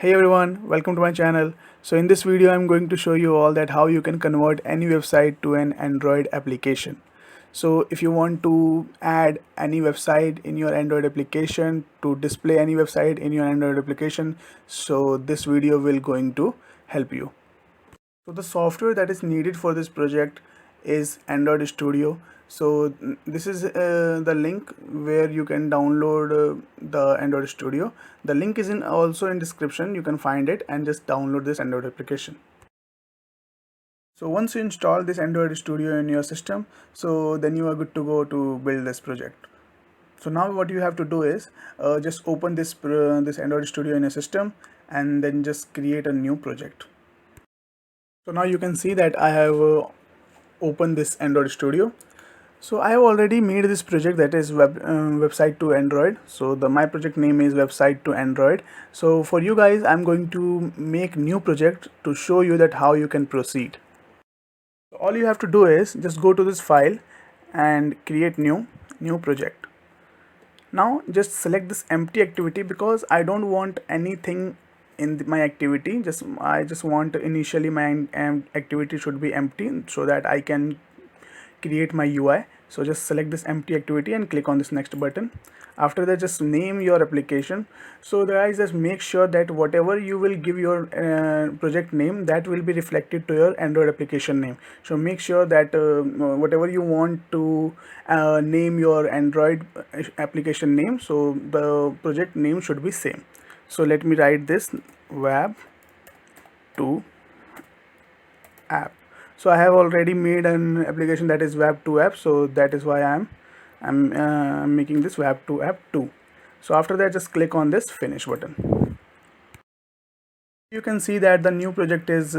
Hey everyone, welcome to my channel. So in this video I'm going to show you all that how you can convert any website to an Android application. So if you want to add any website in your Android application, to display any website in your Android application, so this video will going to help you. So the software that is needed for this project is Android Studio. So this is the link where you can download the Android Studio. The link is in also in description. You can find it and just download this Android application. So once you install this Android Studio in your system, so then you are good to go to build this project. So now what you have to do is just open this Android Studio in your system and then just create a new project. So now you can see that I have opened this Android Studio. So I have already made this project, that is website to Android. So my project name is website to Android. So for you guys, I'm going to make new project to show you that how you can proceed. So all you have to do is just go to this file and create new project. Now just select this empty activity because I don't want anything in my activity. I just want initially my activity should be empty so that I can create my UI. So just select this empty activity and click on this next button. After that, just name your application. So guys, just make sure that whatever you will give your project name, that will be reflected to your Android application name. So make sure that whatever you want to name your Android application name, so the project name should be same. So let me write this web to app. So I have already made an application that is web to app, so that is why I'm making this web to app 2. So after that, just click on this finish button. You can see that the new project is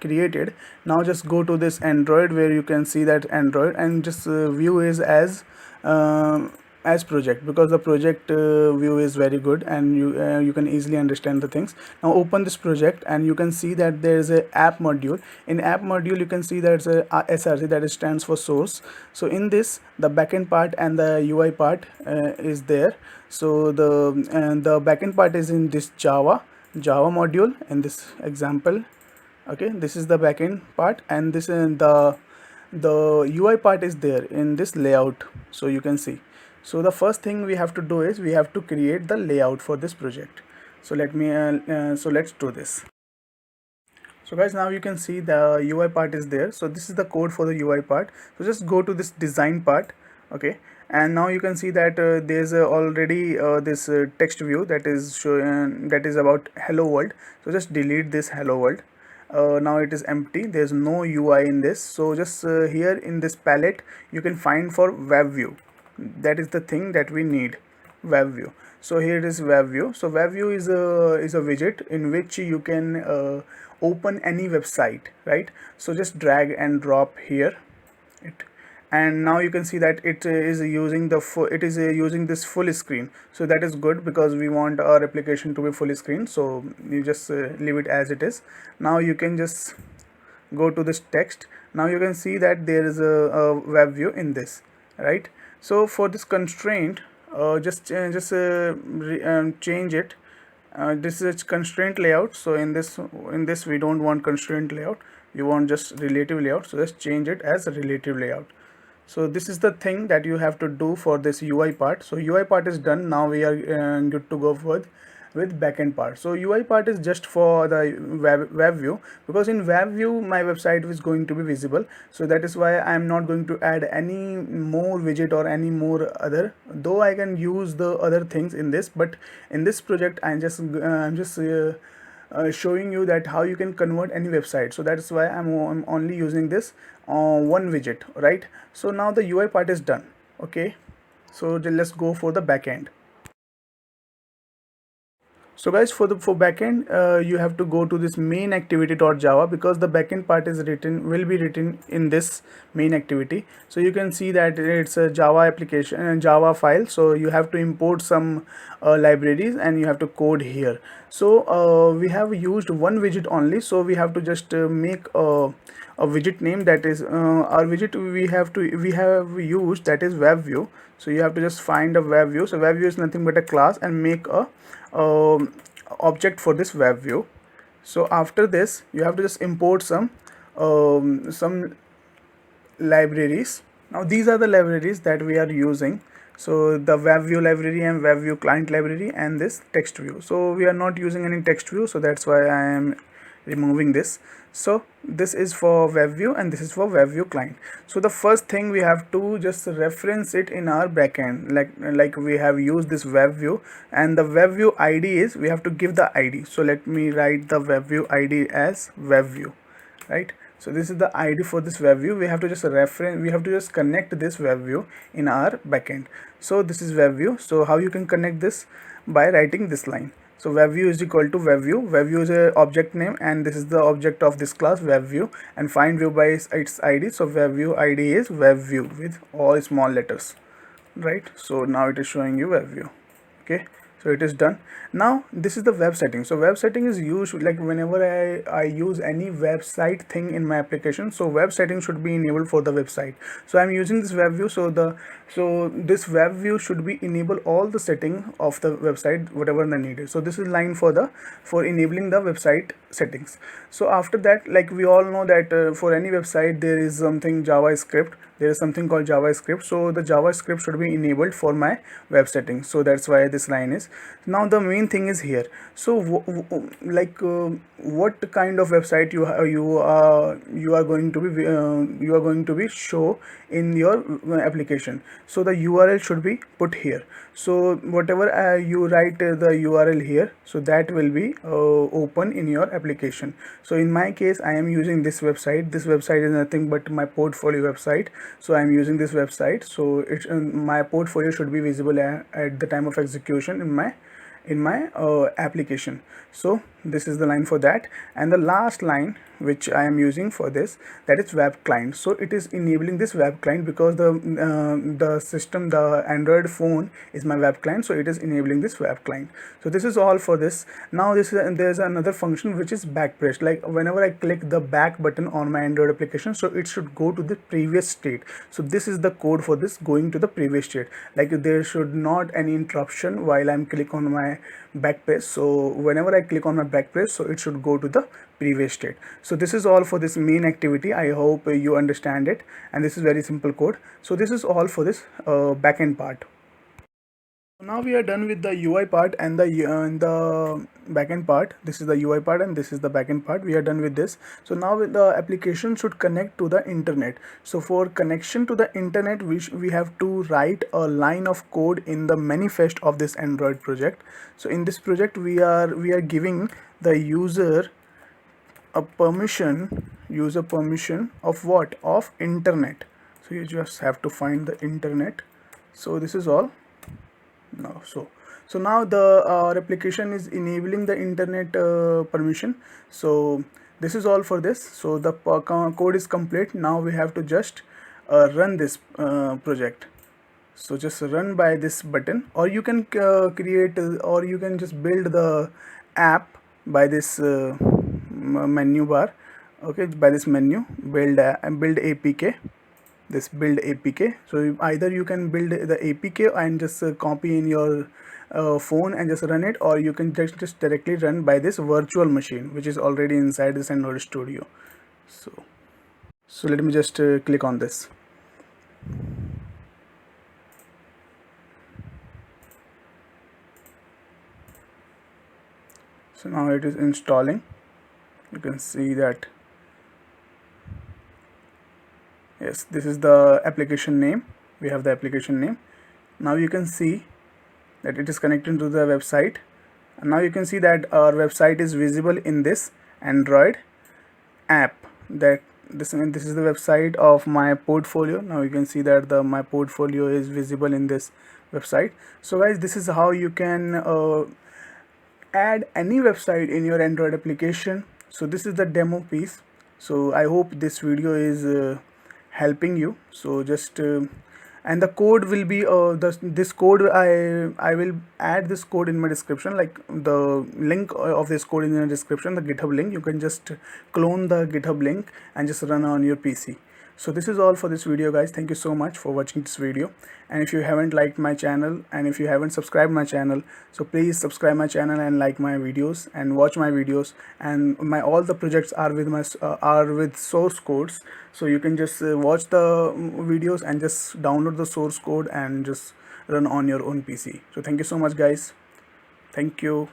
created. Now just go to this Android where you can see that Android and just view is as project, because the project view is very good and you can easily understand the things. Now open this project and you can see that there is a app module. In app module you can see there's a SRC, that is stands for source. So in this, the backend part and the UI part is there. So the backend part is in this Java module in this example. Okay, this is the backend part, and this the UI part is there in this layout. So you can see. So the first thing we have to do is we have to create the layout for this project. So let's do this. So guys, now you can see the UI part is there. So this is the code for the UI part. So just go to this design part. Okay, and now you can see that there's already this text view that is that is about hello world. So just delete this hello world. Now it is empty, there's no UI in this. So just here in this palette you can find for web view. That is the thing that we need, web view. So here it is web view. So web view is a widget in which you can open any website, right? So just drag and drop here it, and now you can see that it is using using this full screen. So that is good because we want our application to be full screen. So you just leave it as it is. Now you can just go to this text. Now you can see that there is a web view in this, right? So for this constraint, just change it. This is constraint layout. So in this we don't want constraint layout, we want just relative layout. So just change it as a relative layout. So this is the thing that you have to do for this UI part. So UI part is done. Now we are good to go with backend part. So UI part is just for the web view, because in web view my website is going to be visible. So that is why I am not going to add any more widget or any more other, though I can use the other things in this, but in this project I'm just showing you that how you can convert any website. So that's why I'm only using this one widget, right? So now the UI part is done. Okay, so let's go for the backend. So guys, for backend, you have to go to this main activity.java, because the backend part is will be written in this main activity. So you can see that it's a Java application, Java file. So you have to import some libraries and you have to code here. So we have used one widget only, so we have to just make a widget name, that is our widget we have used, that is web view. So you have to just find a web view. So web view is nothing but a class, and make a object for this web view. So after this you have to just import some libraries. Now these are the libraries that we are using. So the web view library and web view client library and this text view. So we are not using any text view, so that's why I am removing this. So this is for web view and this is for web view client. So the first thing we have to just reference it in our backend, like we have used this web view, and the web view id is, we have to give the id. So let me write the web view id as web view, right? So this is the id for this web view. We have to just connect this web view in our backend. So this is web view. So how you can connect this? By writing this line. So web view is equal to web view. Web view is a object name and this is the object of this class web view, and find view by its id. So web view id is web view with all small letters, right? So now it is showing you web view. Okay, so it is done. Now this is the web setting. So web setting is used like whenever I use any website thing in my application. So web setting should be enabled for the website. So I'm using this web view. So this web view should be enable all the setting of the website, whatever the need is. So this is line for enabling the website settings. So after that, like we all know that for any website there is something JavaScript. There is something called JavaScript. So the JavaScript should be enabled for my web settings. So that's why this line is. Now the main thing is here. So what kind of website you are going to be show in your application. So the URL should be put here. So whatever you write the URL here, so that will be open in your application. So in my case I am using this website. This website is nothing but my portfolio website. So I am using this website. So it's my portfolio should be visible at the time of execution in my application. So this is the line for that, and the last line which I am using for this, that is web client. So it is enabling this web client because the Android phone is my web client, so it is enabling this web client. So this is all for this. Now there's another function which is back press. Like whenever I click the back button on my Android application, so it should go to the previous state. So this is the code for this, going to the previous state. Like there should not any interruption while I'm click on my back press. So whenever I click on my back press, so it should go to the previous state. So this is all for this main activity. I hope you understand it, and this is very simple code. So this is all for this backend part. Now we are done with the UI part and the backend part. This is the UI part and this is the backend part. We are done with this. So now the application should connect to the internet. So for connection to the internet, we have to write a line of code in the manifest of this Android project. So in this project we are giving the user a permission of what? Of internet. So you just have to find the internet. So this is all. Now so now the our application is enabling the internet permission. So this is all for this. So the code is complete. Now we have to just run this project. So just run by this button, or you can create or you can just build the app by this menu bar. Okay, by this menu, build APK, this build APK. So either you can build the APK and just copy in your phone and just run it, or you can just directly run by this virtual machine which is already inside this Android Studio. So let me just click on this. So now it is installing. You can see that, yes, this is the application name. We have the application name. Now you can see that it is connected to the website, and now you can see that our website is visible in this Android app. That this is the website of my portfolio. Now you can see that my portfolio is visible in this website. So guys, this is how you can add any website in your Android application. So this is the demo piece. So I hope this video is helping you. So just and the code will be this code I will add this code in my description. Like the link of this code in the description, the GitHub link. You can just clone the GitHub link and just run on your PC. So this is all for this video, guys. Thank you so much for watching this video. And if you haven't liked my channel and if you haven't subscribed my channel, so please subscribe my channel and like my videos and watch my videos. And my all the projects are with my are with source codes, so you can just watch the videos and just download the source code and just run on your own PC. So thank you so much, guys. Thank you.